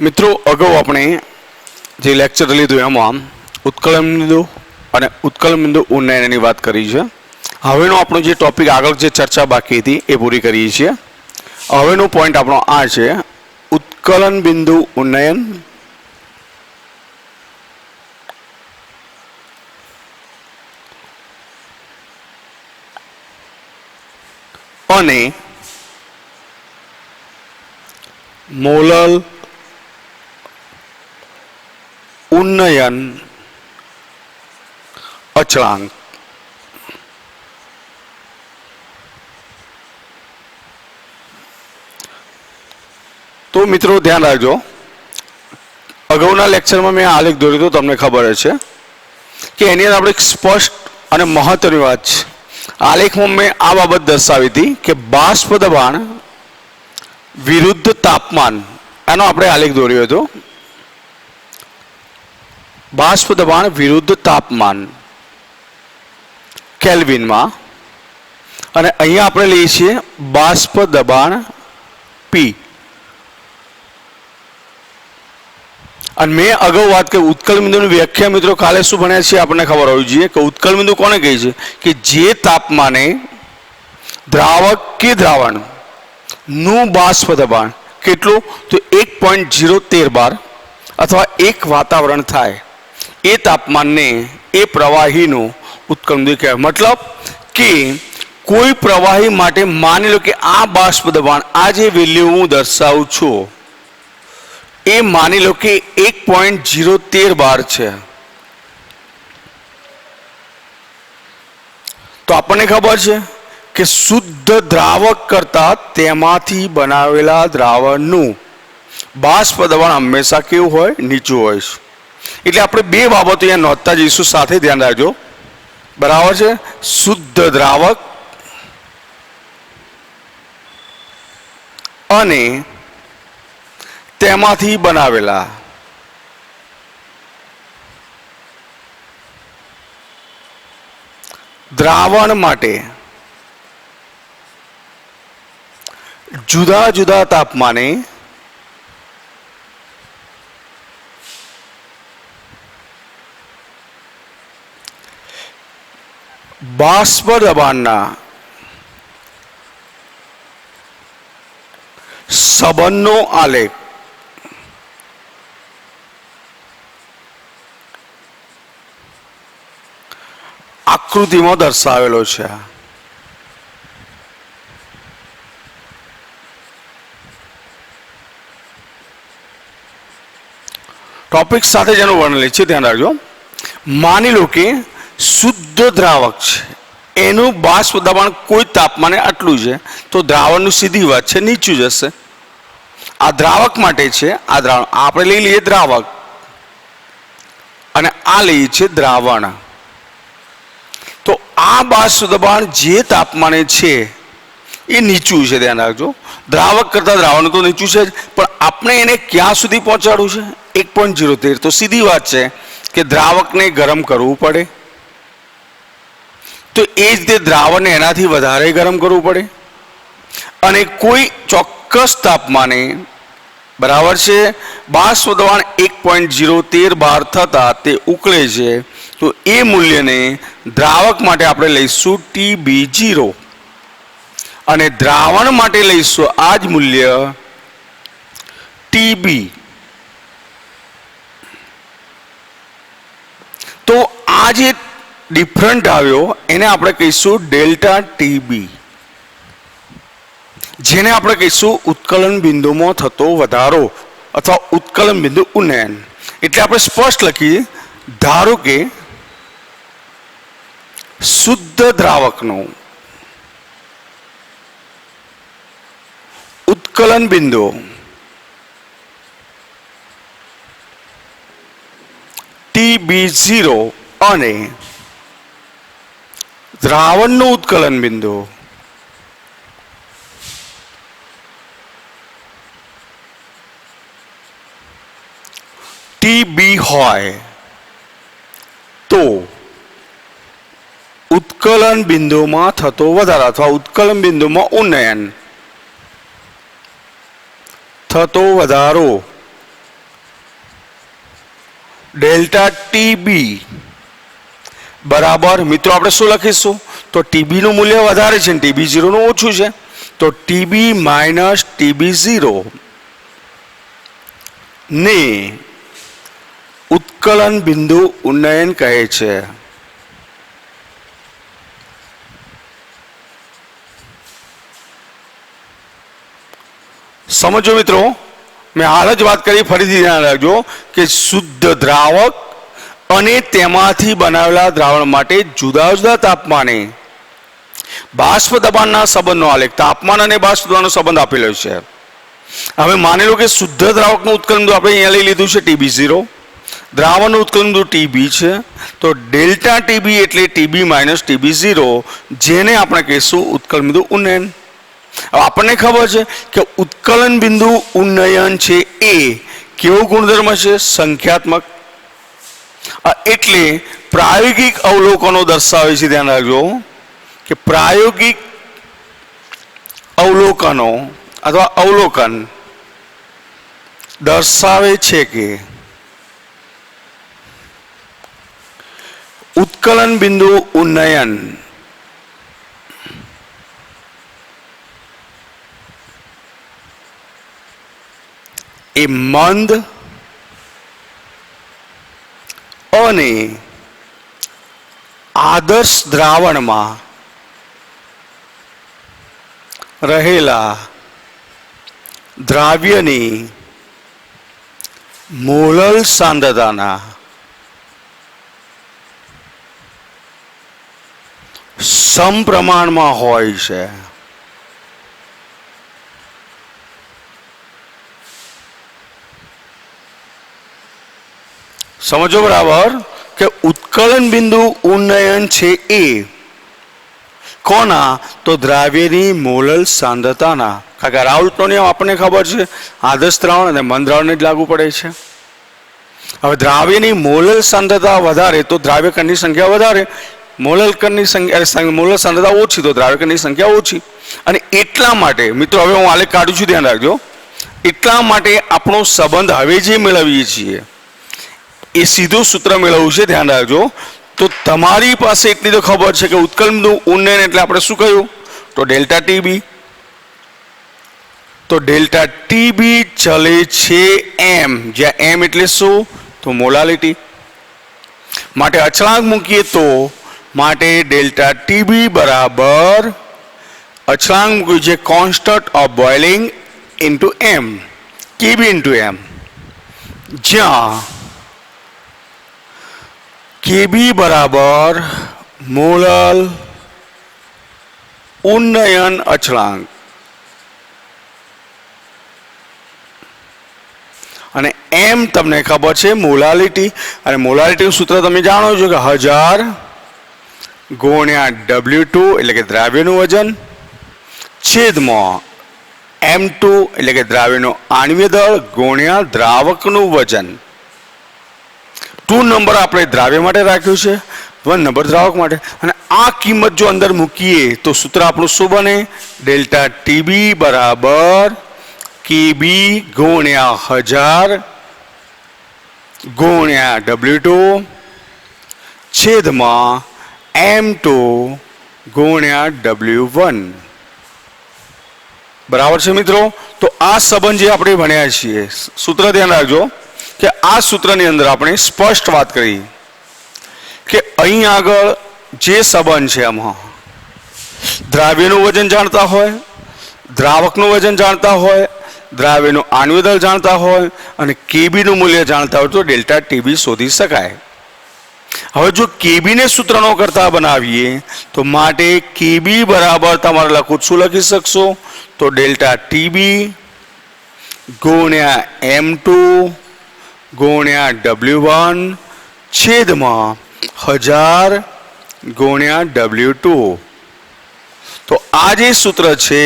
मित्रों अगाऊ अपने जे लेक्चर लीधुं एमां उत्कलन बिंदु अने उत्कलन बिंदु उन्नयननी वात करी छे। हवेनो आपणो जे टॉपिक आगळ जे चर्चा बाकी हती ए पूरी करीए छीए। हवेनो पॉइंट आपणो आ छे उत्कलन बिंदु उन्नयन अने मोलर उन्नयन अचलांक। तो मित्रों ध्यान रखो, अगाउना लेक्चर में मैं आलेख दौर्यो तो तमने खबर है कि एनी अंदर आपणे स्पष्ट और महत्वनी वात छे। आलेख में मैं आ बाबत दर्शावी थी कि बाष्प दबाण विरुद्ध तापमान एनो आपणे आलेख दौर्यो हतो। बाष्प दबाण विरुद्ध तापमान केल्विन में अने अहींया आपणे लईए छीए बाष्प दबाण पी। અને મેં અગાઉ વાત કરી ઉત્કલ બિંદુની વ્યાખ્યા મિત્રો કાલે શું ભણ્યા છે આપણને ખબર હોવી જોઈએ કે ઉત્કલ બિંદુ કોને કહે છે કે જે તાપમાને દ્રાવક કે દ્રાવણ નું બાષ્પ દબાણ કેટલું તો 1.013 બાર અથવા એક વાતાવરણ થાય એ તાપમાનને એ પ્રવાહીનું ઉત્કલ બિંદુ કહેવાય। मतलब કે કોઈ પ્રવાહી માટે માની લો કે આ બાષ્પ દબાણ આ જે વેલ્યુ હું દર્શાવું છું ए मानी लो कि 1.013 बार है। तो आपने खबर है कि शुद्ध द्रावक करता तेमाथी बनावेला द्रावणनु बाष्प दबाण हमेशा केवुं होय नीचुं होय। एटले आपणे बे बाबतो अहींया नोंधता जईशुं, साथे ध्यान राखजो। बराबर है, शुद्ध द्रावक अने तेमाथी बनावेला द्रावण माटे जुदा जुदा तापमाने बाष्प दबाणना संबंधनो आलेख आकृति में दर्शावेलो छे। टॉपिक साथे जेनु वर्णन छे ध्यान राखजो। मानी लो कि शुद्ध द्रावक छे एनु बाष्प दबाण कोई तापमाने आटलुं छे तो द्रावणनुं सीधी वात छे नीचुं जशे। आ द्रावक माटे छे, आ द्रावण आपणे लई लईए द्रावक अने आ लईए छे द्रावण। तो आ बाष्प दबाण जे तापमाने छे ए नीचुं छे, ध्यान राखजो। द्रावक करता द्रावण तो नीचुं छे पण आपणे एने क्यां सुधी पहोंचाडવું છે 1.013। तो सीधी वात छे कि द्रावकने गरम करवू पड़े, तो ए ज रीते द्रावणने एनाथी वधारे गरम करवू पड़े अने कोई ચોક્કસ तापमाने बराबर छे बाष्प दबाण 1.013 बार थता ते उकळे छे। तो ए मूल्य ने द्रावक माटे आपणे लईशुं TB0 अने द्रावण माटे लईशुं आज मूल्य TB। तो आ जे डिफरंट आव्यो एने आपणे कहीशुं डेल्टा TB, जेने आपणे कहीशुं उत्कलन बिंदुमां थतो वधारो अथवा उत्कलन बिंदु उन्नयन। एटले आपणे स्पष्ट लखीए, धारो के शुद्ध द्रावकनो उत्कलन बिंदु TB0 अने द्रावणनो उत्कलन बिंदु TB होय तो उत्कलन बिंदु में थतो वधारो अथवा उत्कलन बिंदु में उन्नयन थतो वधारो ડેલ્ટા ટીબી બરાબર મિત્રો આપણે શું લખીશું? તો ટીબી નું મૂલ્ય વધારે છે ને ટીબી 0 નું ઓછું છે, તો ટીબી માઇનસ ટીબી 0 ને ઉત્કલન બિંદુ ઉન્નયન કહે છે. સમજો મિત્રો, મેં હાલ જ વાત કરી, ફરીથી ધ્યાન રાખજો કે શુદ્ધ દ્રાવક અને તેમાંથી બનાવેલા દ્રાવણ માટે જુદા જુદા તાપમાને બાષ્પ દબાણના સંબંધનો આલેખ, તાપમાન અને બાષ્પ દબાણનો સંબંધ આપેલો છે. હવે માની લો કે શુદ્ધ દ્રાવકનું ઉત્કલન બિંદુ આપણે અહીંયા લઈ લીધું છે ટીબી 0, દ્રાવણનું ઉત્કલન બિંદુ ટીબી છે, તો ડેલ્ટા ટીબી એટલે ટીબી માઇનસ ટીબી 0, જેને આપણે કહીશું ઉત્કલન બિંદુ ઉન્નયન. હવે આપણને ખબર છે કે ઉત્કલન બિંદુ ઉન્નયન છે એ કેવો ગુણધર્મ છે? સંખ્યાત્મક. એટલે પ્રાયોગિક અવલોકનો દર્શાવે છે, ધ્યાન રાખજો કે પ્રાયોગિક અવલોકનો અથવા અવલોકન દર્શાવે છે કે ઉત્કલન બિંદુ ઉન્નયન એ મંદ અને આદર્શ દ્રાવણમાં રહેલા દ્રાવ્યની મોલલ સાંદ્રતાના સમપ્રમાણમાં હોય છે. સમજો બરાબર કે ઉત્કલન બિંદુ ઉન્નયન છે એ કોના? તો દ્રાવ્યની મોલલ સાંદ્રતાના. કારણ કે રાઉલ્ટનો નિયમ આપણને ખબર છે, આદર્શ દ્રાવણ અને મંદ દ્રાવણને જ લાગુ પડે છે. હવે દ્રાવ્યની મોલલ સાંદ્રતા વધારે તો દ્રાવ્ય કણની સંખ્યા વધારે, મોલલ કણની સંખ્યા મોલલ સાંદ્રતા ઓછી તો દ્રાવ્ય કણની સંખ્યા ઓછી. અને એટલા માટે મિત્રો, હવે હું આલેખ કાઢું છું, ધ્યાન રાખજો, એટલા માટે આપણો સંબંધ હવે જે મેળવીએ છીએ એ સીધું સૂત્ર મેળવવું છે, ધ્યાન રાખજો. તો તમારી પાસે એટલી તો ખબર છે કે ઉત્કલન બિંદુ ઉન્નયન એટલે આપણે શું કહ્યું? તો ડેલ્ટા ટીબી. તો ડેલ્ટા ટીબી ચલે છે એમ, જ્યાં એમ એટલે શું? તો મોલાલિટી. માટે અચળાંક મૂકીએ તો માટે ડેલ્ટા ટીબી બરાબર અચળાંક મૂક્યું છે constant of boiling into M, K B into M, જ્યાં કેબી બરાબર મોલલ ઉન્નયન અચળાંક અને એમ તમને ખબર છે મોલાલિટી. અને મોલાલિટીનું સૂત્ર તમે જાણો છો કે 1000 ગુણ્યા W2 એટલે કે દ્રાવ્યનું વજન છેદમાં M2 એટલે કે દ્રાવ્યનો આણ્વીય દળ ગુણ્યા દ્રાવકનું વજન. 2 નંબર આપણે દ્રાવ્ય માટે રાખ્યું છે, 1 નંબર દ્રાવક માટે. અને આ કિંમત જો અંદર મૂકીએ તો સૂત્ર આપણું શું બને? ડેલ્ટા ટીબી બરાબર કેબી ગુણ્યા 1000 ગુણ્યા W2 છેદમાં M2 ગુણ્યા W1. બરાબર છે મિત્રો? તો આ સંબંધ જે આપણે ભણ્યા છીએ, સૂત્ર ધ્યાન રાખજો કે આ સૂત્રની અંદર આપણે સ્પષ્ટ વાત કરી કે અહીં આગળ જે સંબંધ છે એમાં દ્રાવ્યનું વજન જાણતા હોય, દ્રાવકનું વજન જાણતા હોય, દ્રાવ્યનું આણ્વીય દળ જાણતા હોય અને કેબીનું મૂલ્ય જાણતા હોય તો ડેલ્ટા ટીબી શોધી શકાય. હવે જો કેબીને સૂત્રનો કરતા બનાવીએ તો માટે કેબી બરાબર તમારે લખવું, શું લખી શકશો? તો ડેલ્ટા ટીબી ગુણ્યા M2 ગુણ્યા W1 છેદમાં 1000 ગુણ્યા W2. તો આ જે સૂત્ર છે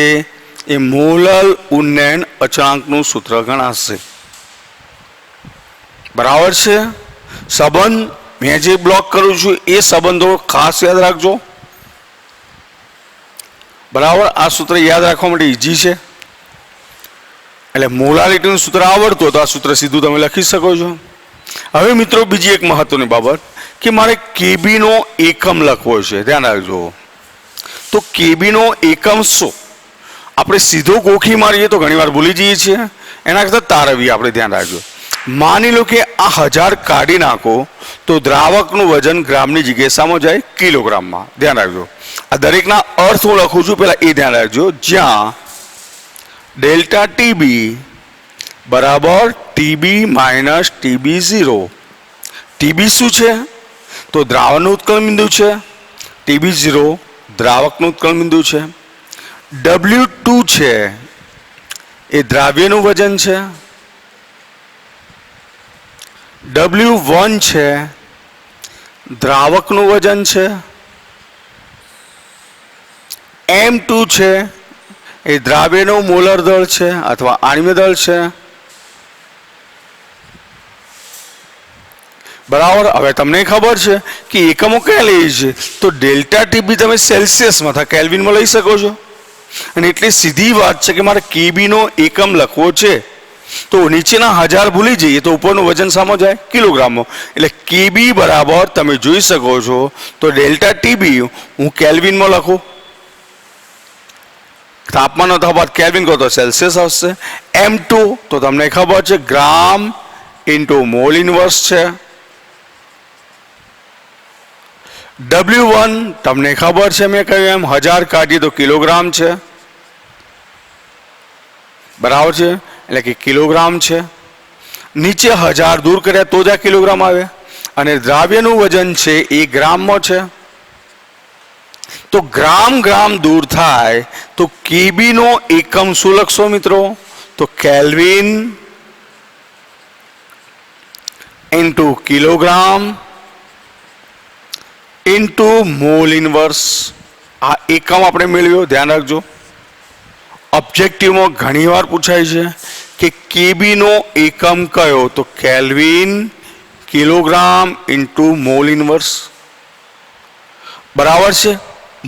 એ મોલલ ઉન્નયન અચળાંકનું સૂત્ર ગણાશે. બરાબર છે? સંબંધ મેં જે બ્લોક કરું છું એ સંબંધો ખાસ યાદ રાખજો. બરાબર? આ સૂત્ર યાદ રાખવા માટે ઈઝી છે. એટલે મોલાલિટીનું સૂત્ર આવડતું તો આ સૂત્ર સીધું તમે લખી શકો છો. હવે મિત્રો બીજી એક મહત્વની બાબત કે મારે કેબી નો એકમ લખવો છે, ધ્યાન રાખજો. તો કેબી નો એકમ શું? આપણે સીધો ગોખી મારીએ તો ઘણીવાર ભૂલી જઈએ છીએ, એના કરતાં તારવીએ આપણે, ધ્યાન રાખજો. માની લો કે આ 1000 કાઢી નાખો તો દ્રાવકનું વજન ગ્રામની જગ્યાએ સામો જાય કિલોગ્રામમાં, ધ્યાન રાખજો. આ દરેકના અર્થ હું લખું છું, પહેલા એ ધ્યાન રાખજો. જ્યાં ડેલ્ટા ટીબી બરાબર ટીબી માઇનસ TB0. ટીબી શું છે? તો દ્રાવણનું ઉત્કલન બિંદુ છે. TB0 દ્રાવકનું ઉત્કલન બિંદુ છે. W2 છે એ દ્રાવ્યનું વજન છે. W1 છે દ્રાવકનું વજન છે. M2 છે એ દ્રાવ્યનું મોલર દળ છે અથવા આણ્વિય દળ છે. બરાબર. હવે તમને ખબર છે કે એકમો ક્યાં લઈએ છે? તો ડેલ્ટા ટીબી તમે સેલ્સિયસમાં અથવા કેલ્વિનમાં લઈ શકો છો. અને એટલે સીધી વાત છે કે મારે કેબી નો એકમ લખવો છે તો નીચેના 1000 ભૂલી જઈએ તો ઉપરનું વજન સામો જાય કિલોગ્રામમાં. એટલે કેબી બરાબર તમે જોઈ શકો છો તો ડેલ્ટા ટીબી હું કેલ્વિનમાં લખું, તાપમાનનો તફાવત કેલ્વિન કહો તો સેલ્સિયસ આવશે. M2 તો તમને ખબર છે ગ્રામ ઇન્ટુ મોલ ઇનવર્સ છે. W1 તમને ખબર છે, મેં કહ્યું એમ 1000 કાઢીએ તો કિલોગ્રામ છે, બરાબર છે, એટલે કે કિલોગ્રામ છે. નીચે 1000 દૂર કર્યા તો જ આ કિલોગ્રામ આવે. અને દ્રાવ્યનું વજન છે એ ગ્રામમાં છે. તો ગ્રામ ગ્રામ દૂર થાય તો કેબી નો એકમ શું લખશો મિત્રો? તો kelvin into kilogram into mall inverse. આ એકમ આપણે મેળવ્યો, ધ્યાન રાખજો. ઓબ્જેક્ટિવમાં ઘણીવાર પૂછાય છે કે કેબી નો એકમ કયો? તો kelvin kilogram into mall inverse. બરાબર છે.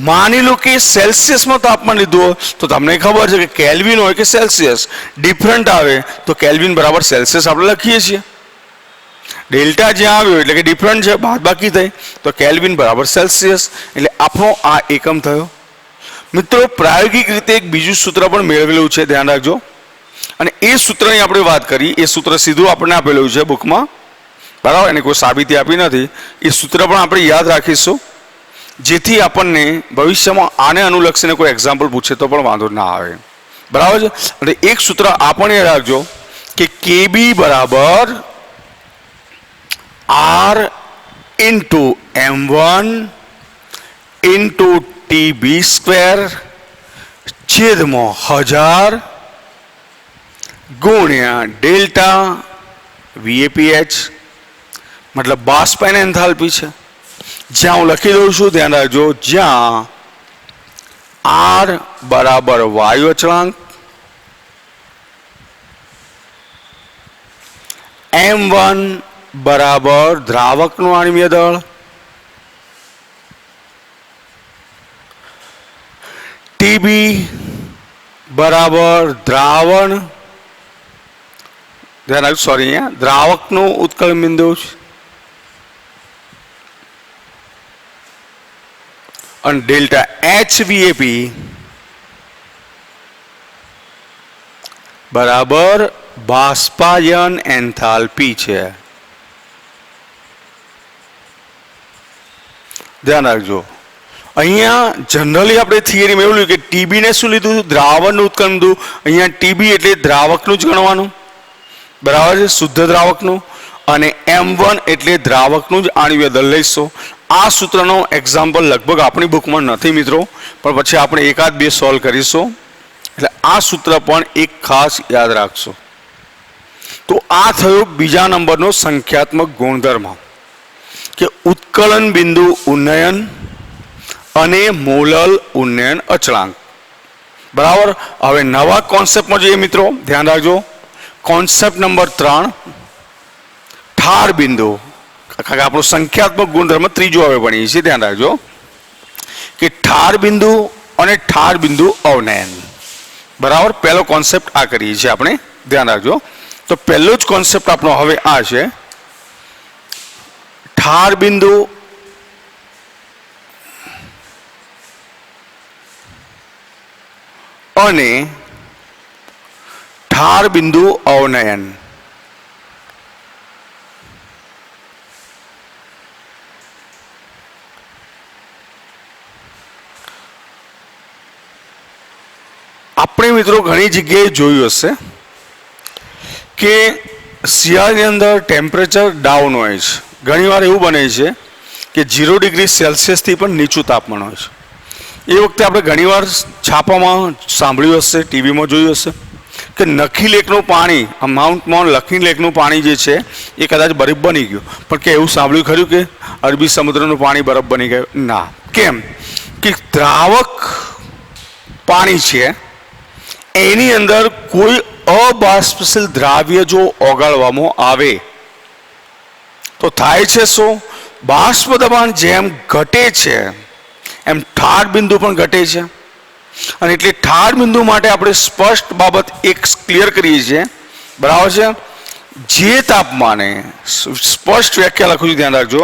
માની લો કે સેલ્સિયસમાં તાપમાન લીધું તો તમને ખબર છે કે કેલ્વિન હોય કે સેલ્સિયસ ડિફરન્ટ આવે તો કેલ્વિન બરાબર સેલ્સિયસ આપણે લખીએ છીએ. ડેલ્ટા જ્યાં આવ્યો એટલે કે ડિફરન્ટ છે, બાદબાકી થઈ તો કેલ્વિન બરાબર સેલ્સિયસ. એટલે આપણો આ એકમ થયો. મિત્રો પ્રાયોગિક રીતે એક બીજું સૂત્ર પણ મેળવેલું છે, ધ્યાન રાખજો. અને એ સૂત્રની આપણે વાત કરી, એ સૂત્ર સીધું આપણને આપેલું છે બુકમાં, બરાબર, એને કોઈ સાબિતી આપી નથી. એ સૂત્ર પણ આપણે યાદ રાખીશું જેથી આપણને ભવિષ્યમાં આને અનુલક્ષીને કોઈ એક્ઝામ્પલ પૂછે તો પણ વાંધો ના આવે, બરાબર છે. અને એક સૂત્ર આપણે યાદ રાખજો કે કેબી બરાબર R into M1 into TB² છેદમાં 1000 ગુણ્યા ડેલ્ટા VAPH, મતલબ બાષ્પીભવન એન્થાલ્પી છે. જ્યાં હું લખી દઉં છું, ધ્યાન રાખજો, જ્યાં R બરાબર વાયુ અચળાંક, M1 બરાબર દ્રાવકનું આણ્વિય દળ, TB બરાબર દ્રાવણ, ધ્યાન રાખજો, સોરી, અહીંયા દ્રાવકનું ઉત્કલન બિંદુ છે, અને ડેલ્ટા HVAP બરાબર બાષ્પાયન એન્થાલ્પી છે. ધ્યાન રાખજો. અહીંયા જનરલી આપણે થિયરી મેળવ્યું કે ટીબી ને શું લીધું? દ્રાવણનું ઉત્કલન બિંદુ. અહીંયા ટીબી એટલે દ્રાવકનું જ ગણવાનું, બરાબર છે, શુદ્ધ દ્રાવકનું. અને M1 એટલે દ્રાવકનું જ આણ્વિય દળ લઈશું. આ સૂત્રનો એક્ઝામ્પલ લગભગ આપણી બુકમાં નથી મિત્રો, પણ પછી આપણે એકાદ બે સોલ્વ કરીશું. એટલે આ સૂત્ર પણ એક ખાસ યાદ રાખશો. તો આ થયો બીજા નંબરનો સંખ્યાત્મક ગુણધર્મ કે ઉત્કલન બિંદુ ઉન્નયન અને મોલલ ઉન્નયન અચળાંક. બરાબર. હવે નવા કોન્સેપ્ટમાં જોઈએ મિત્રો, ધ્યાન રાખજો. કોન્સેપ્ટ નંબર 3, ઠાર બિંદુ. આપણો સંખ્યાત્મક ગુણધર્મ ત્રીજો હવે ભણીએ છીએ, ધ્યાન રાખજો કે ઠાર બિંદુ અને ઠાર બિંદુ અવનયન. બરાબર. પહેલો કોન્સેપ્ટ આ કરીએ છીએ આપણે, ધ્યાન રાખજો. તો પહેલો જ કોન્સેપ્ટ આપણો હવે આ છે ઠાર બિંદુ અને ઠાર બિંદુ અવનયન. આપણે મિત્રો ઘણી જગ્યાએ જોયું હશે કે શિયાળાની અંદર ટેમ્પરેચર ડાઉન હોય છે. ઘણીવાર એવું બને છે કે 0 ડિગ્રી સેલ્સિયસથી પણ નીચું તાપમાન હોય છે. એ વખતે આપણે ઘણીવાર છાપામાં સાંભળ્યું હશે, ટીવીમાં જોયું હશે કે નખી લેકનું પાણી, આ માઉન્ટ મોન લખી લેકનું પાણી જે છે એ કદાચ બરફ બની ગયું. પણ કે એવું સાંભળ્યું ખરું કે અરબી સમુદ્રનું પાણી બરફ બની ગયું? ના. કેમ? કે દ્રાવક પાણી છે એની અંદર કોઈ અબાષ્પશીલ દ્રાવ્ય જો ઓગાળવામાં આવે તો થાય છે શું? બાષ્પ દબાણ જેમ ઘટે છે એમ ઠાર બિંદુ પણ ઘટે છે. અને એટલે ઠાર બિંદુ માટે આપણે સ્પષ્ટ બાબત એક ક્લિયર કરીએ છીએ, બરાબર છે? જે તાપમાને, સ્પષ્ટ વ્યાખ્યા લખું છું, ધ્યાન રાખજો,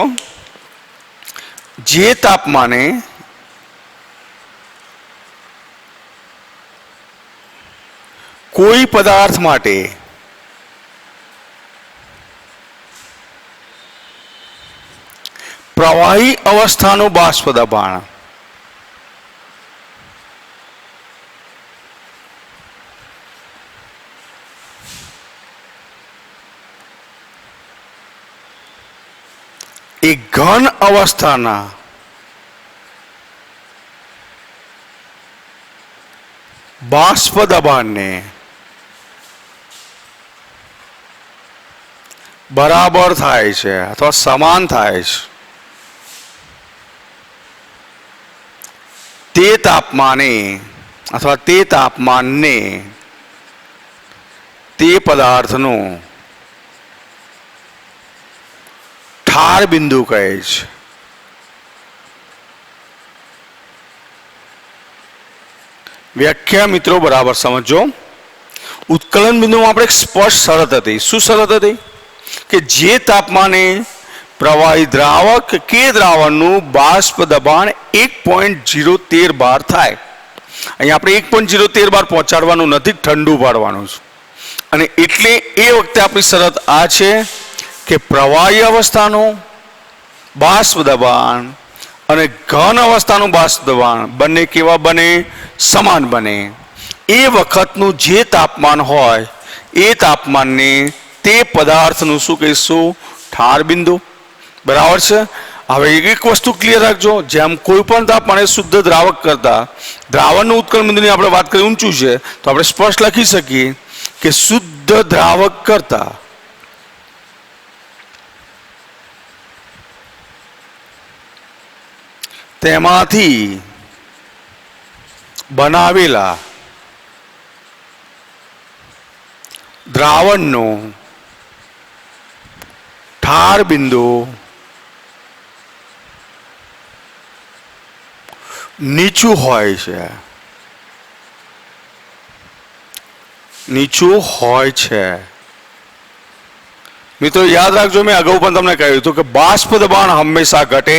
જે તાપમાને કોઈ પદાર્થ માટે પ્રવાહી અવસ્થાનું બાષ્પ દબાણ એ ઘન અવસ્થાના બાષ્પ દબાણને બરાબર થાય છે અથવા સમાન થાય છે તે તાપમાને અથવા તે તાપમાનને તે પદાર્થનું ઠાર બિંદુ કહે છે. વ્યાખ્યા મિત્રો બરાબર સમજો. ઉત્કલન બિંદુમાં આપણે એક સ્પષ્ટ શરત હતી. શું શરત હતી? કે જે તાપમાને પ્રવાહી દ્રાવક કે દ્રાવણનું બાષ્પ દબાણ 1.013 બાર થાય. અહીંયા આપણે 1.013 બાર પહોંચાડવાનું નથી, ઠંડુ પાડવાનું છે. અને એટલે એ વખતે આપણી શરત આ છે કે પ્રવાહી અવસ્થાનું બાષ્પ દબાણ અને ઘન અવસ્થાનું બાષ્પ દબાણ બંને કેવા બને? સમાન બને. એ વખતનું જે તાપમાન હોય એ તાપમાનને તે પદાર્થનું શું કહીશું? ઠાર બિંદુ. બરાબર છે? હવે એક વસ્તુ ક્લિયર રાખજો, જેમ કોઈ પણ તાપમાને શુદ્ધ દ્રાવક કરતા દ્રાવણનું ઉત્કલન બિંદુની આપણે વાત કરી ઊંચું છે તો આપણે સ્પષ્ટ લખી શકીએ કે શુદ્ધ દ્રાવક કરતા તેમાંથી બનાવેલા દ્રાવણનું ઠાર બિંદુ નીચું હોય છે. નીચું હોય છે. મિત્રો યાદ રાખજો, મેં અગાઉ પણ તમને કહ્યું હતું કે બાષ્પ દબાણ હંમેશા ઘટે,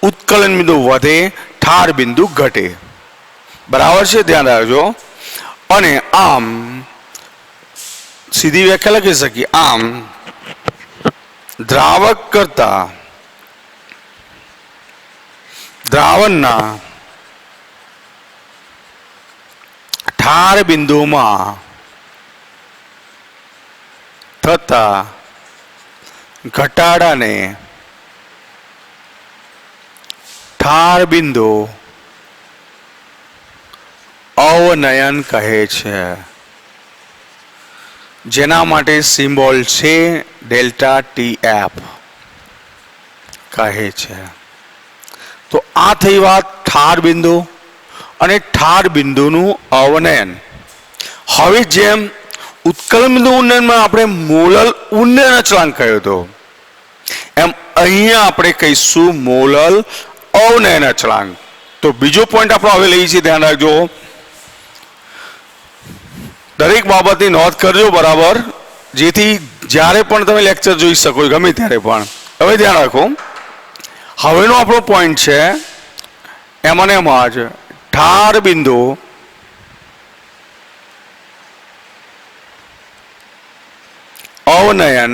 ઉત્કલન બિંદુ વધે, ઠાર બિંદુ ઘટે. બરાબર છે? ધ્યાન રાખજો. અને આમ સીધી વ્યાખ્યા લખી શકીએ. આમ દ્રાવક કરતા દ્રાવણના ઠાર બિંદુમાં થતા ઘટાડાને ઠાર બિંદુ અવનયન કહે છે, જેના માટે સિમ્બોલ છે ડેલ્ટા TF કહે છે. તો આ થઈ વાત ઠાર બિંદુ અને ઠાર બિંદુનું અવનયન. હવે જેમ ઉત્કલન બિંદુ ઉન્નયનમાં આપણે મોલલ ઉન્નયન અચળાંક કહ્યો હતો, એમ અહીંયા આપણે કહીશું મોલલ અવનયન અચળાંક. તો બીજો પોઈન્ટ આપણે હવે લઈએ છીએ, ધ્યાન રાખજો. દરેક બાબતની નોંધ કરજો બરાબર, જેથી જ્યારે પણ તમે લેક્ચર જોઈ શકો ગમે ત્યારે પણ હવે ધ્યાન રાખો, હવેનો આપણો પોઈન્ટ છે એમાં ને એમાં જ ઠાર બિંદુ અવનયન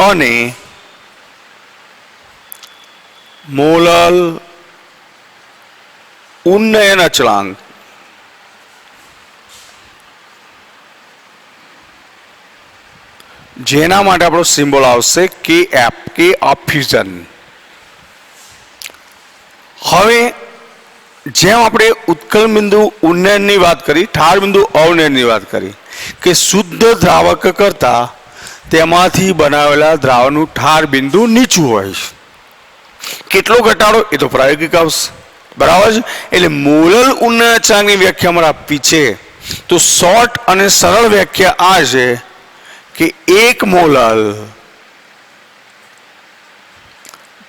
અને મોલલ ઉન્નયન અચળાંક જેના માટે આપણો સિમ્બોલ આવશે કે એફ, કે ઓફ ફ્યુઝન. હવે જેમ આપણે ઉત્કલ બિંદુ ઉન્નયનની વાત કરી, ઠાર બિંદુ અવનયનની વાત કરી કે શુદ્ધ દ્રાવક કરતા તેમાંથી બનાવેલા દ્રાવણનું ઠાર બિંદુ નીચું હોય છે. કેટલો ઘટાડો એ તો પ્રાયોગિક આવશે, બરાબર છે. એટલે મોલલ ઉન્નયન અચળાંકની વ્યાખ્યા અમારે આપવી છે તો શોર્ટ અને સરળ વ્યાખ્યા આ છે કે 1 મોલલ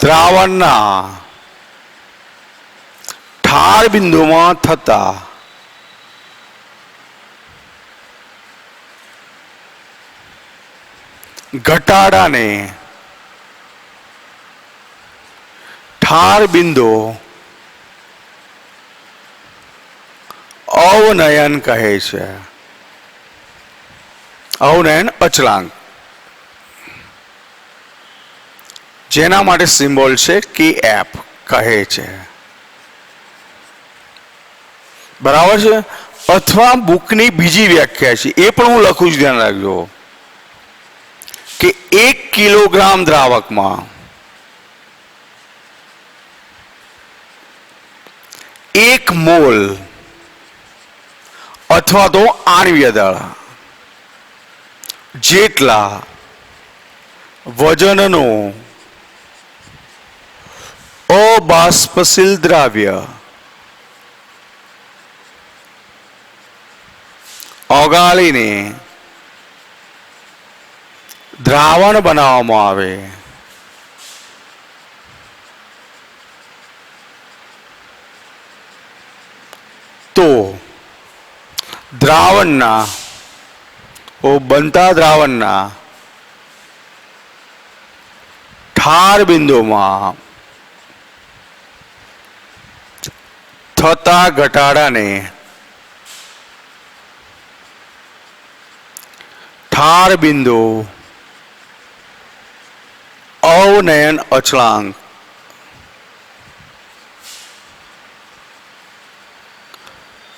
દ્રાવણના ઠાર બિંદુમાં થતા ઘટાડાને ઠાર બિંદુ અવનયન કહે છે, અવનયન અચળાંક, જેના માટે સિમ્બોલ છે કે એફ કહે છે, બરાબર છે. અથવા બુકની બીજી વ્યાખ્યા છે એ પણ હું લખું છું, ધ્યાન રાખજો કે 1 કિલોગ્રામ દ્રાવકમાં 1 મોલ અથવા તો આણ્વીય દળ જેટલા વજનનો અબાષ્પશીલ દ્રાવ્ય ઓગાળીને દ્રાવણ બનાવવામાં આવે તો દ્રાવણના બનતા દ્રાવણના ઠાર બિંદુમાં થતા ઘટાડાને ઠાર બિંદુ અવનયન અચળાંક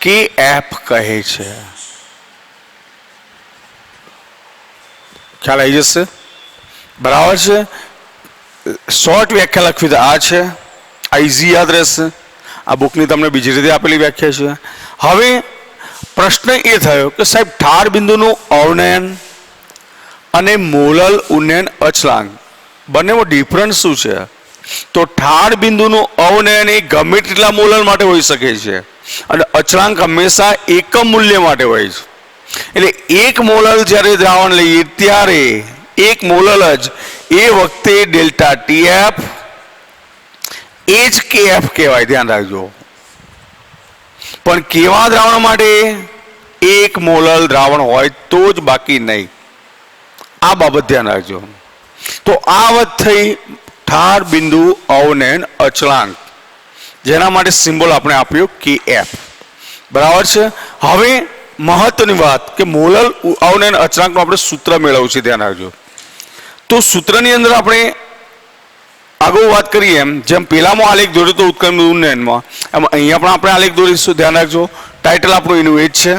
કે એફ કહે છે. ખ્યાલ આવી જશે, બરાબર છે. શોર્ટ વ્યાખ્યા લખવી તો આ છે, આ ઇઝી યાદ રહેશે. આ બુકની તમને બીજી રીતે આપેલી વ્યાખ્યા છે. હવે પ્રશ્ન એ થયો કે સાહેબ ઠાર બિંદુનું અવનયન અને મોલલ ઉન્નયન અચળાંક બંનેમાં ડિફરન્સ શું છે? તો ઠાર બિંદુનું અવનયન એ ગમે તેટલા મોલલ માટે હોઈ શકે છે અને અચળાંક હંમેશા એકમ મૂલ્ય માટે હોય છે. એટલે 1 મોલલ જ્યારે દ્રાવણ લઈએ ત્યારે 1 મોલલ જ એ વખતે ડેલ્ટા ટીએફ એ જ કેએફ કહેવાય, ધ્યાન રાખજો. પણ કેવા દ્રાવણ માટે 1 મોલલ દ્રાવણ હોય તો જ, બાકી નહીં. આ બાબત ધ્યાન રાખજો. તો આ વાત થઈ ઠાર બિંદુ અવનયન અચળાંક, જેના માટે સિમ્બોલ આપણે આપ્યું કે એફ, બરાબર છે. હવે મહત્વની વાત કે મોલલ અવનયન અચળાંકનું આપણે સૂત્ર મેળવવું છે, ધ્યાન રાખજો. તો સૂત્રની અંદર આપણે આગળ વાત કરીએ એમ જેમ પેલામાં આલેખ દોર્યો તો ઉત્કલ ઉન્નયનમાં, એમ અહીંયા પણ આપણે આલેખ દોરીશું, ધ્યાન રાખજો. ટાઇટલ આપણું એનું એ જ છે,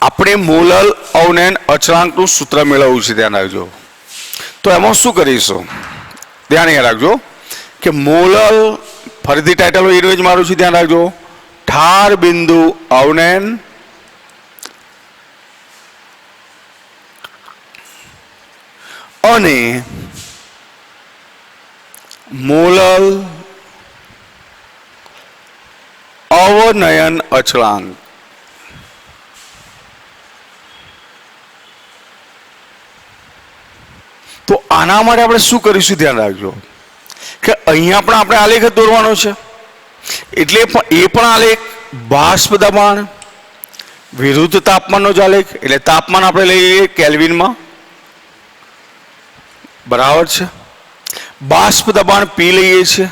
આપણે મોલલ અવનયન અચળાંકનું સૂત્ર મેળવવું છે, ધ્યાન રાખજો. તો એમાં શું કરીશું ધ્યાન એ રાખજો કે મોલલ, ફરીથી ટાઇટલ એનું જ મારું છું, ધ્યાન રાખજો. ઠાર બિંદુ અવનયન અને મોલલ અવનયન અચળાંક. તો આના માટે આપણે શું કરીશું ધ્યાન રાખજો કે અહીંયા પણ આપણે આલેખ જ દોરવાનો છે. એટલે એ પણ આલેખ બાષ્પ દબાણ વિરુદ્ધ તાપમાનનો જ આલેખ. એટલે તાપમાન આપણે લઈએ કેલ્વિનમાં બરાબર છે. બાષ્પ દબાણ પી લઈએ છીએ.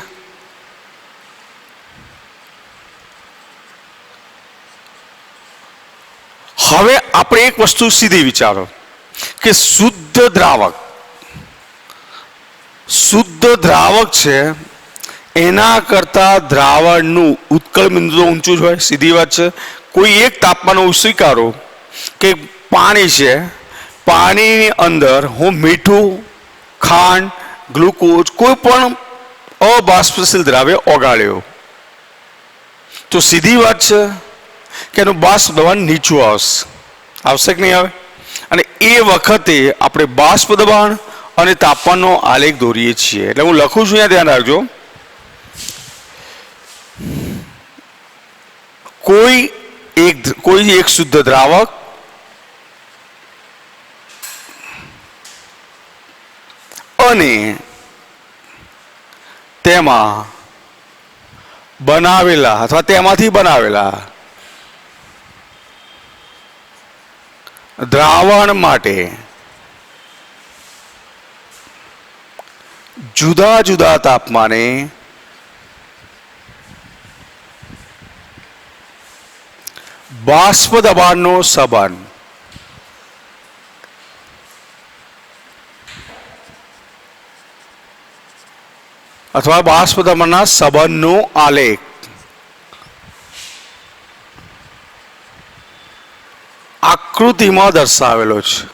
હવે આપણે એક વસ્તુ સીધી વિચારો કે શુદ્ધ દ્રાવક છે એના કરતા દ્રાવણનું ઉત્કળ બિંદુ તો ઊંચું જ હોય, સીધી વાત છે. કોઈ એક તાપમાન સ્વીકારો કે પાણી છે, પાણીની અંદર હું મીઠું, ખાંડ, ગ્લુકોઝ કોઈ પણ અબાષ્પશીલ દ્રાવ્ય ઓગાળ્યો તો સીધી વાત છે કે એનું બાષ્પ દબાણ નીચું આવશે કે નહીં આવે. અને એ વખતે આપણે બાષ્પ દબાણ અને તાપમાનનો આલેખ દોરીએ છીએ. એટલે હું લખું છું, અહીંયા ધ્યાન રાખજો. કોઈ એક શુદ્ધ દ્રાવક અને તેમાં બનાવેલા અથવા તેમાંથી બનાવેલા દ્રાવણ માટે જુદા જુદા તાપમાને બાષ્પ દબાણનો સંબંધ અથવા બાષ્પ દબાણના સંબંધનો આલેખ આકૃતિમાં દર્શાવેલો છે.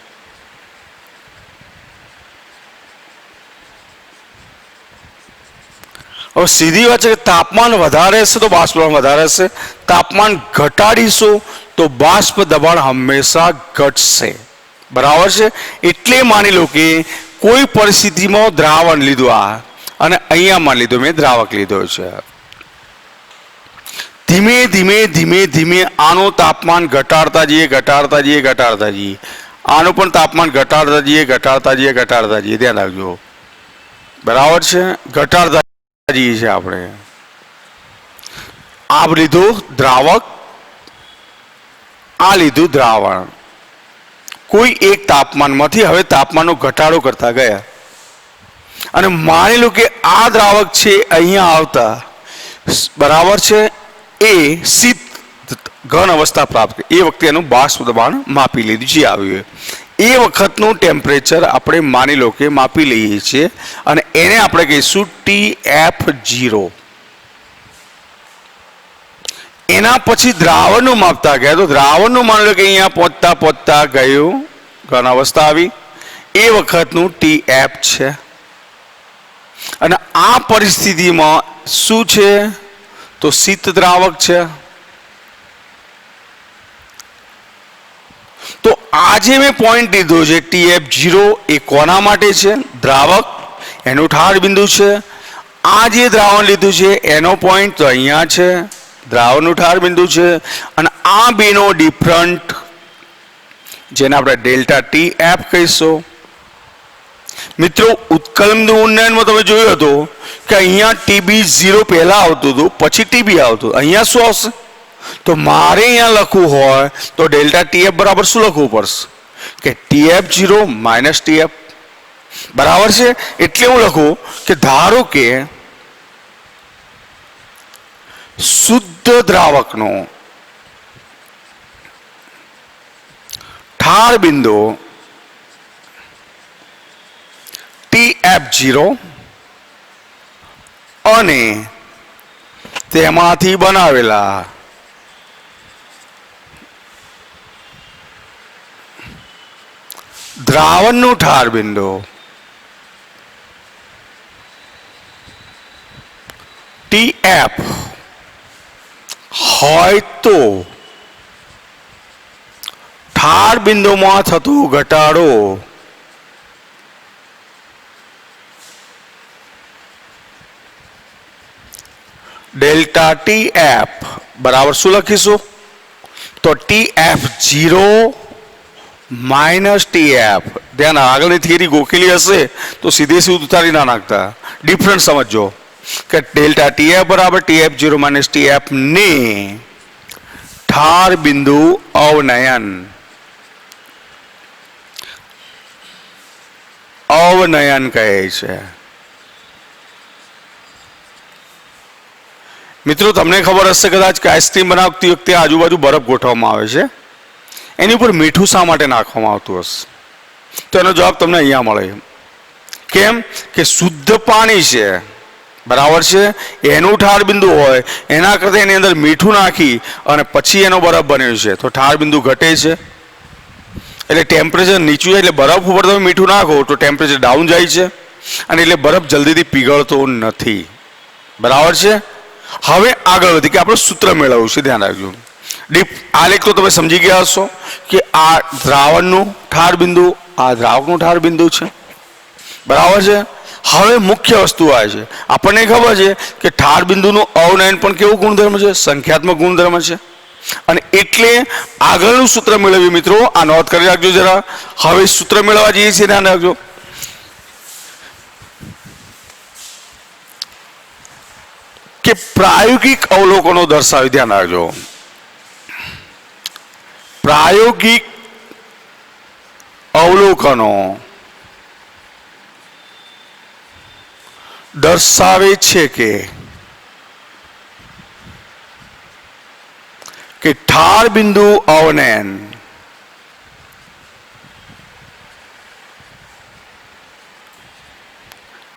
હવે સીધી વાત છે કે તાપમાન વધારે હશે તો બાષ્પ દબાણ વધારે હશે, તાપમાન ઘટાડીશું તો બાષ્પ દબાણ હંમેશા ઘટશે. બરાબર છે. એટલે માની લો કે કોઈ પરિસ્થિતિમાં દ્રાવણ લીધું અને અહીંયા માની લીધું મેં દ્રાવક લીધો છે. ધીમે ધીમે ધીમે ધીમે આનું તાપમાન ઘટાડતા જઈએ. આનું પણ તાપમાન ઘટાડતા જઈએ. ધ્યાન રાખજો. બરાબર છે. ઘટાડતા જઈએ છીએ આપણે. આ લીધું દ્રાવક, આ લીધું દ્રાવણ. કોઈ એક તાપમાનમાંથી હવે તાપમાનનો ઘટાડો કરતા ગયા અને માની લો કે આ દ્રાવક છે અહીંયા આવતા, બરાબર છે, એ શીત ઘન અવસ્થા પ્રાપ્ત, એ વખતે એનું બાષ્પ દબાણ માપી લીધું છે આવ્યું. એ વખતનું ટેમ્પરેચર આપણે માની લો કે માપી લઈએ છીએ અને એને આપણે કહીશું TF0. એના પછી દ્રાવણનું માપતા ગયા તો દ્રાવણનું માની લો કે અહીંયા પહોંચતા ગયું, ઘન અવસ્થા આવી, એ વખતનું TF છે. અને આ પરિસ્થિતિમાં શું છે તો શીત દ્રાવક છે. તો આજે મેં પોઈન્ટ લીધો છે TF0 એ કોના માટે છે? દ્રાવક, એનું ઠાર બિંદુ છે. આ જે દ્રાવણ લીધું છે એનો પોઈન્ટ તો અહીંયા છે, દ્રાવણનું ઠાર બિંદુ છે. અને આ બેનો ડિફરન્ટ જેને આપણે ડેલ્ટા TF કહીશું. મિત્રો, ઉત્કલ બિંદુ ઉન્નયનમાં તમે જોયું હતું કે અહીંયા TB0 પહેલા આવતું હતું, પછી TB આવતું. અહીંયા શું આવશે? તો મારે અહીંયા લખવું હોય તો ડેલ્ટા TF બરાબર શું લખવું પડશે કે TF0 માઇનસ TF. બરાબર છે. એટલે હું લખું કે ધારો કે શુદ્ધ દ્રાવકનો ઠાર બિંદુ TF0 અને તેમાંથી બનાવેલા દ્રાવણનું ઠાર બિંદુ TF હોય તો ઠાર બિંદુમાં થતો ઘટાડો ડેલ્ટા TF બરાબર શું લખીશું તો TF0 માઇનસ TF. ધ્યાન, આગળની થિયરી ગોખેલી હશે તો સીધે સીધું ઉતારી ના નાખતા, ડિફરન્ટ સમજો કે ડેલ્ટા TF બરાબર TF0 માઇનસ TF ને ઠાર બિંદુ અવનયન અવનયન કહે છે। મિત્રો તમને ખબર હશે કદાચ કે આઈસ્ક્રીમ બનાવતી વખતે આજુબાજુ બરફ ગોઠવવામાં આવે છે, એની ઉપર મીઠું શા માટે નાખવામાં આવતું હશે? તો એનો જવાબ તમને અહીંયા મળે। કેમ કે શુદ્ધ પાણી છે, બરાબર છે, એનું ઠાર બિંદુ હોય એના કરતાં એની અંદર મીઠું નાખી અને પછી એનો બરફ બન્યો છે તો ઠાર બિંદુ ઘટે છે। એટલે ટેમ્પરેચર નીચું જાય એટલે બરફ ઉપર તમે મીઠું નાખો તો ટેમ્પરેચર ડાઉન જાય છે અને એટલે બરફ જલ્દીથી પીગળતો નથી, બરાબર છે। હવે આગળ વધી કે આપણે સૂત્ર મેળવવું છે, ધ્યાન રાખજો। ડીપ આલેખ તો તમે સમજી ગયા હશો કે આ દ્રાવણનું ઠાર બિંદુ, આ દ્રાવકનું ઠાર બિંદુ છે, બરાબર છે। હવે મુખ્ય વસ્તુ આવે છે, આપણને ખબર છે કે ઠાર બિંદુનું અવનયન પણ કેવું ગુણધર્મ છે? સંખ્યાત્મક ગુણધર્મ છે। અને એટલે આગળનું સૂત્ર મેળવ્યું મિત્રો, આ નોંધ કરી રાખજો જરા। હવે સૂત્ર મેળવવા જઈએ છીએ, ધ્યાન રાખજો કે પ્રાયોગિક અવલોકનો દર્શાવી, ધ્યાન રાખજો પ્રાયોગિક અવલોકનો દર્શાવે છે કે ઠાર બિંદુ અવનયન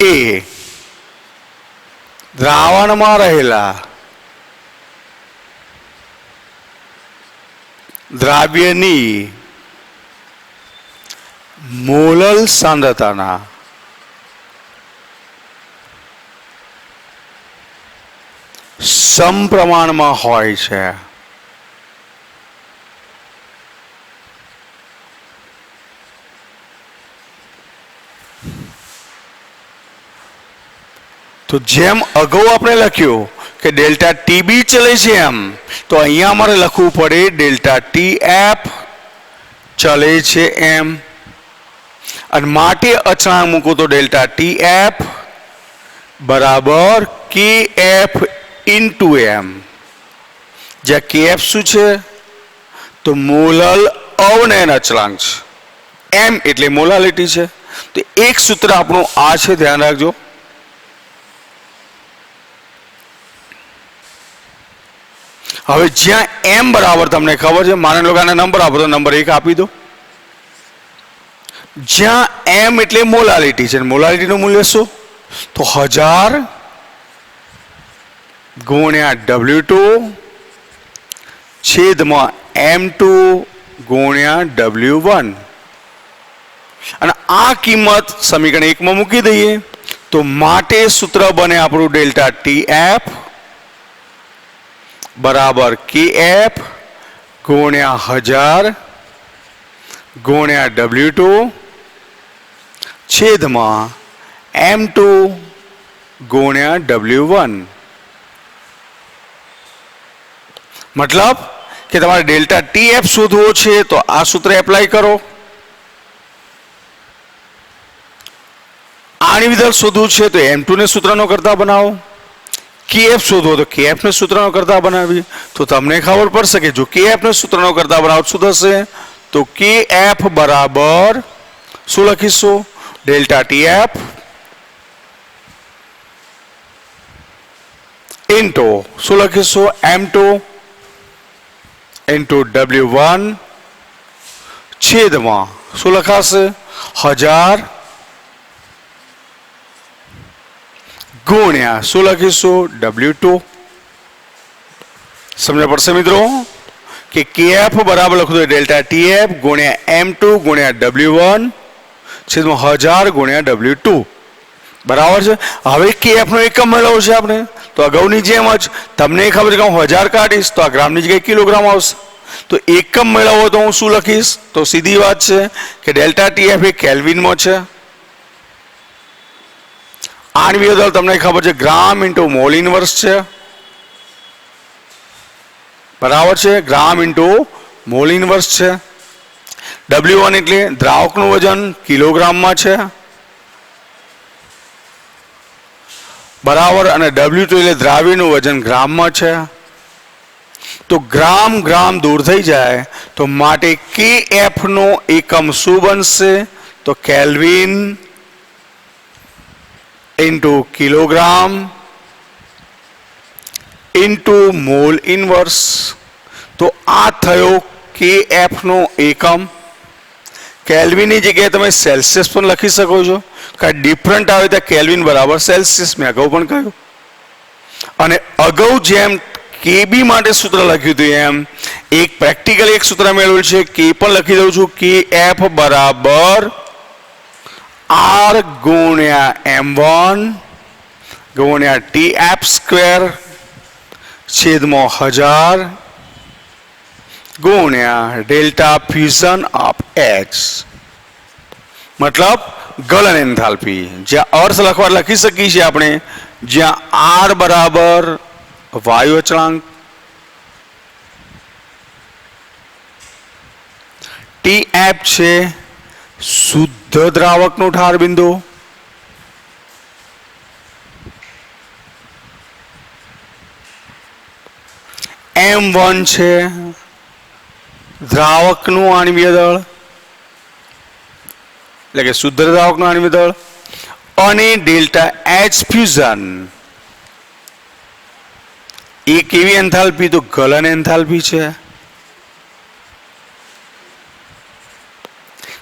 એ દ્રાવણમાં રહેલા દ્રાવ્યની મોલલ સાંદ્રતાના સમપ્રમાણમાં હોય છે। તો જેમ અગાઉ આપણે લખ્યું કે ડેલ્ટા ટીબી ચલે છે એમ, તો અહીંયા અમારે લખવું પડે ડેલ્ટા ટીએફ ચલે છે એમ, અને માટે અચળાંક મૂકો તો ડેલ્ટા ટીએફ બરાબર કેએફ ઇન્ટુ એમ, જ્યાં કેએફ શું છે? તો મોલલ અવનયન અચળાંક છે, એમ એટલે મોલાલિટી છે। તો એક સૂત્ર આપણું આ છે, ધ્યાન રાખજો। હવે જ્યાં એમ બરાબર તમને ખબર છે, માની લો કે આને નંબર આપો તો નંબર 1 આપી દો। જ્યાં એમ એટલે મોલાલિટી છે, મોલાલિટીનું મૂલ્ય શું? તો 1000 ગુણ્યા W2 છેદમાં M2 ગુણ્યા W1, અને આ કિંમત સમીકરણ 1 માં મૂકી દઈએ તો માટે સૂત્ર બને આપણું ડેલ્ટા ટીએફ બરાબર કેએફ ગુણ્યા 1000 ગુણ્યા W2 છેદમાં M2 ગુણ્યા W1। મતલબ કે તમારે ડેલ્ટા ટીએફ શોધવો છે તો આ સૂત્ર એપ્લાય કરો, આની વિધાન શોધવું છે તો M2 ને સૂત્રનો કરતા બનાવો, કેએફ શોધવો તો કેએફ ને સૂત્રનો કરતા બનાવી, તો તમને ખબર પડશે કે જો કેએફ ને સૂત્રનો કરતા બનાવો શું થશે? તો કેએફ બરાબર શું લખીશું? ડેલ્ટા ટીએફ ઇન્ટુ શું લખીશું? M2 ઇન્ટુ W1 છેદમાં શું લખાશે? 1000 ગુણ્યા શું લખીશું? W2। સમજ પડશે મિત્રો કે કેએફ બરાબર લખું ડેલ્ટા ટીએફ ગુણ્યા M2 ગુણ્યા W1 છેદમાં 1000 ગુણ્યા W2, બરાબર છે। હવે કેએફ નો એકમ મેળવવો છે આપણે, તો અગાઉની જેમ જ તમને ખબર છે કે હું 1000 કાઢીશ તો આ ગ્રામની જગ્યાએ કિલોગ્રામ આવશે, તો એકમ મેળવવો તો હું શું લખીશ? તો સીધી વાત છે કે ડેલ્ટા ટીએફ એ કેલ્વિનમાં છે, આની વિગત તમને ખબર છે ગ્રામ ઇન્ટુ મોલ ઇનવર્સ છે, બરાબર છે, ગ્રામ ઇન્ટુ મોલ ઇનવર્સ છે। W1 એટલે દ્રાવકનું વજન કિલોગ્રામમાં છે, બરાબર, અને W2 એટલે દ્રાવ્યનું વજન ગ્રામમાં છે। તો ગ્રામ ગ્રામ દૂર થઈ જાય તો માટે KF નો એકમ શું બનશે? તો kelvin into kilogram into mall inverse. તો આ થયો KF નો એકમ. કેલ્વિનની જગ્યાએ તમે સેલ્સિયસ પણ લખી શકો છો, કારણ ડિફરન્ટ આવે ત્યાં કેલ્વિન બરાબર સેલ્સિયસ, મેં અગાઉ પણ કહ્યું. અને અગાઉ જેમ KB માટે સૂત્ર લખ્યું હતું એમ એક પ્રેક્ટિકલ એક સૂત્ર મેળવેલું છે, K પણ લખી દઉં છું, KF બરાબર R ગુણ્યા M1 ગુણ્યા TF સ્ક્વેર છેદમાં 1000 ગુણ્યા ડેલ્ટા ફ્યુઝન ઓફ H, મતલબ ગલન એન્થાલ્પી. જ્યાં અર્થ લખવા લખી શકીએ છીએ આપણે, જ્યાં R બરાબર વાયુ અચળાંક, TF છે શુદ્ધ દ્રાવકનો ઠાર બિંદુ, M1 છે દ્રાવકનું આણ્વીય દળ, એટલે કે શુદ્ધ દ્રાવકનું આણ્વીય દળ, અને ડેલ્ટા H ફ્યુઝન એ કેવી એન્થાલ્પી? તો ગલન એન્થાલ્પી છે.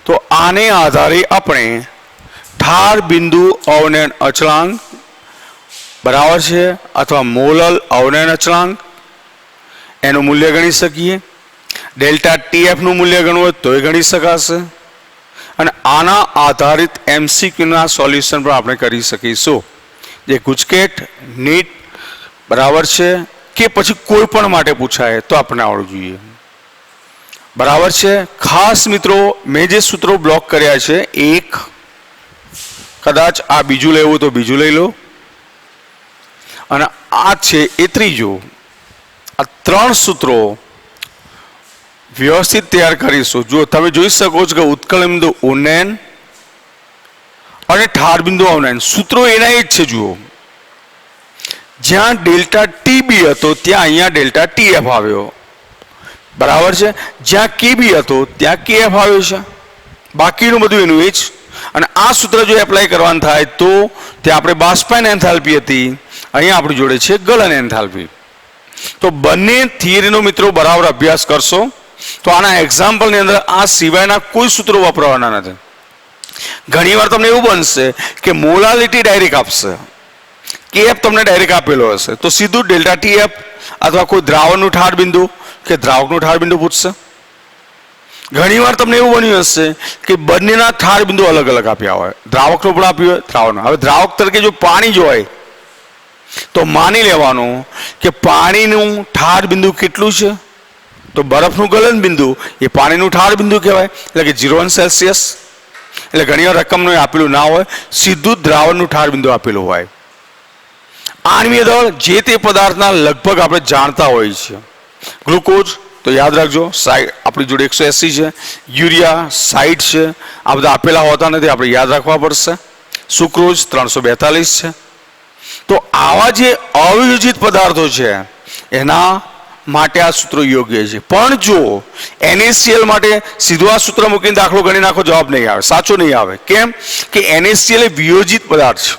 તો આને આધારે આપણે ઠાર બિંદુ અવનયન અચળાંક બરાબર છે અથવા મોલલ અવનયન અચળાંક એનું મૂલ્ય ગણી શકીએ. ડેલ્ટા TF નું મૂલ્ય ગણવું હોય તોય ગણી શકાશે. અને આના આધારિત MCQના સોલ્યુશન પણ આપણે કરી શકીશું, જે ગુજકેટ નીટ બરાબર છે કે પછી કોઈ પણ માટે પૂછાય તો આપણે આવડવું જોઈએ. બરાબર છે. ખાસ મિત્રો, મેં જે સૂત્રો બ્લોક કર્યા છે, એક કદાચ આ બીજું લેવું તો બીજું લઈ લો, અને આ છે એ ત્રીજું. આ ત્રણ સૂત્રો વ્યવસ્થિત તૈયાર કરીશું. જો તમે જોઈ શકો છો કે ઉત્કલ બિંદુ ઉન્નયન અને ઠાર બિંદુ અવનયન સૂત્રો એના એ જ છે. જુઓ, જ્યાં ડેલ્ટા TB હતો ત્યાં અહીંયા ડેલ્ટા TF આવ્યો, બરાબર છે. જ્યાં KB હતો ત્યાં KF આવ્યો છે, બાકીનું બધું એનું એ જ. અને આ સૂત્ર જો એપ્લાય કરવાનું થાય તો ત્યાં આપણે બાષ્પાયન એન્થાલ્પી હતી, અહીંયા આપણી જોડે છે ગલન એન્થાલ્પી. તો બંને થિયરીનો મિત્રો બરાબર અભ્યાસ કરશો તો આના એક્ઝામ્પલની અંદર આ સિવાયના કોઈ સૂત્રો વાપરવાના નથી. ઘણીવાર તમને એવું બનશે કે મોલાલિટી ડાયરેક્ટ આપશે, KF તમને ડાયરેક્ટ આપેલો હશે, તો સીધું ડેલ્ટા TF અથવા કોઈ દ્રાવણનું ઠાર બિંદુ કે દ્રાવકનું ઠાર બિંદુ પૂછશે. ઘણીવાર તમને એવું બન્યું હશે કે બંનેના ઠાર બિંદુ અલગ અલગ આપ્યા હોય, દ્રાવકનું પણ આપ્યું હોય, દ્રાવણનું. હવે દ્રાવક તરીકે જો પાણી જ હોય તો માની લેવાનું કે પાણીનું ઠાર બિંદુ કેટલું છે? તો બરફનું ગલન બિંદુ એ પાણીનું ઠાર બિંદુ કહેવાય, એટલે કે 0 સેલ્સિયસ. એટલે ઘણીવાર રકમનું આપેલું ના હોય, સીધું દ્રાવણનું ઠાર બિંદુ આપેલું હોય. આણ્વીય દળ જે તે પદાર્થના લગભગ આપણે જાણતા હોઈએ છીએ. ગ્લુકોઝ તો યાદ રાખજો, આપણી જોડે 180 છે, યુરિયા 60 છે, આ બધા આપેલા હોતા નથી, આપણે યાદ રાખવા પડશે. સુક્રોઝ 342 છે. તો આવા જે અવિયોજિત પદાર્થો છે એના માટે આ સૂત્રો યોગ્ય છે. પણ જો NaCl માટે સીધું આ સૂત્ર મૂકીને દાખલો ગણી નાખો, જવાબ નહીં આવે, સાચો નહીં આવે. કેમ કે NaCl એ વિયોજિત પદાર્થ છે.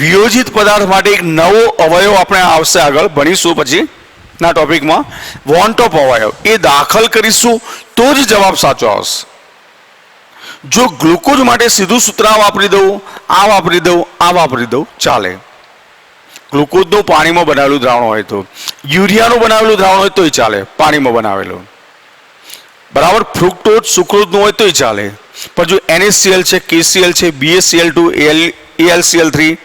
વિયોજિત પદાર્થ માટે એક નવો અવયવ આપણે આવશે, આગળ ભણીશું પછી ના ટોપિકમાં, વોન ટોપ અવયવ, એ દાખલ કરીશું તો જ જવાબ સાચો આવશે. જો ગ્લુકોઝ માટે સીધું સૂત્ર વાપરી દઉં, આ વાપરી દઉં, આ વાપરી દઉં, ચાલે. ગ્લુકોઝનું પાણીમાં બનાવેલું દ્રાવણ હોય તો, યુરિયાનું બનાવેલું દ્રાવણ હોય તોય ચાલે, પાણીમાં બનાવેલું. બરાબર. ફ્રુક્ટોઝ સુક્રોઝનું હોય તોય ચાલે. પણ જો NaCl છે, KCl છે, BaCl2, AlCl3,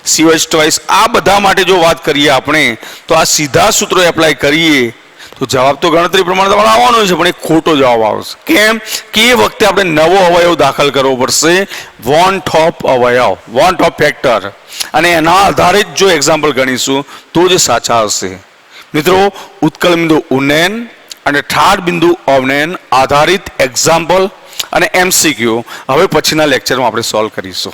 COH2, આ બધા માટે જો વાત કરીએ આપણે તો આ સીધા સૂત્રો એપ્લાય કરીએ તો જવાબ તો ગણતરી પ્રમાણે તમારે આવવાનો છે, પણ એક ખોટો જવાબ આવશે. કેમ કે એ વખતે આપણે નવો અવયવ દાખલ કરવો પડશે, વોન ટોપ અવયવ, વોન ટોપ ફેક્ટર, અને એના આધારે જ જો એક્ઝામ્પલ ગણીશું તો જ સાચા હશે. મિત્રો, ઉત્કલ બિંદુ ઉન્નયન અને ઠાર બિંદુ અવનયન આધારિત એક્ઝામ્પલ અને MCQ હવે પછીના લેક્ચરમાં આપણે સોલ્વ કરીશું.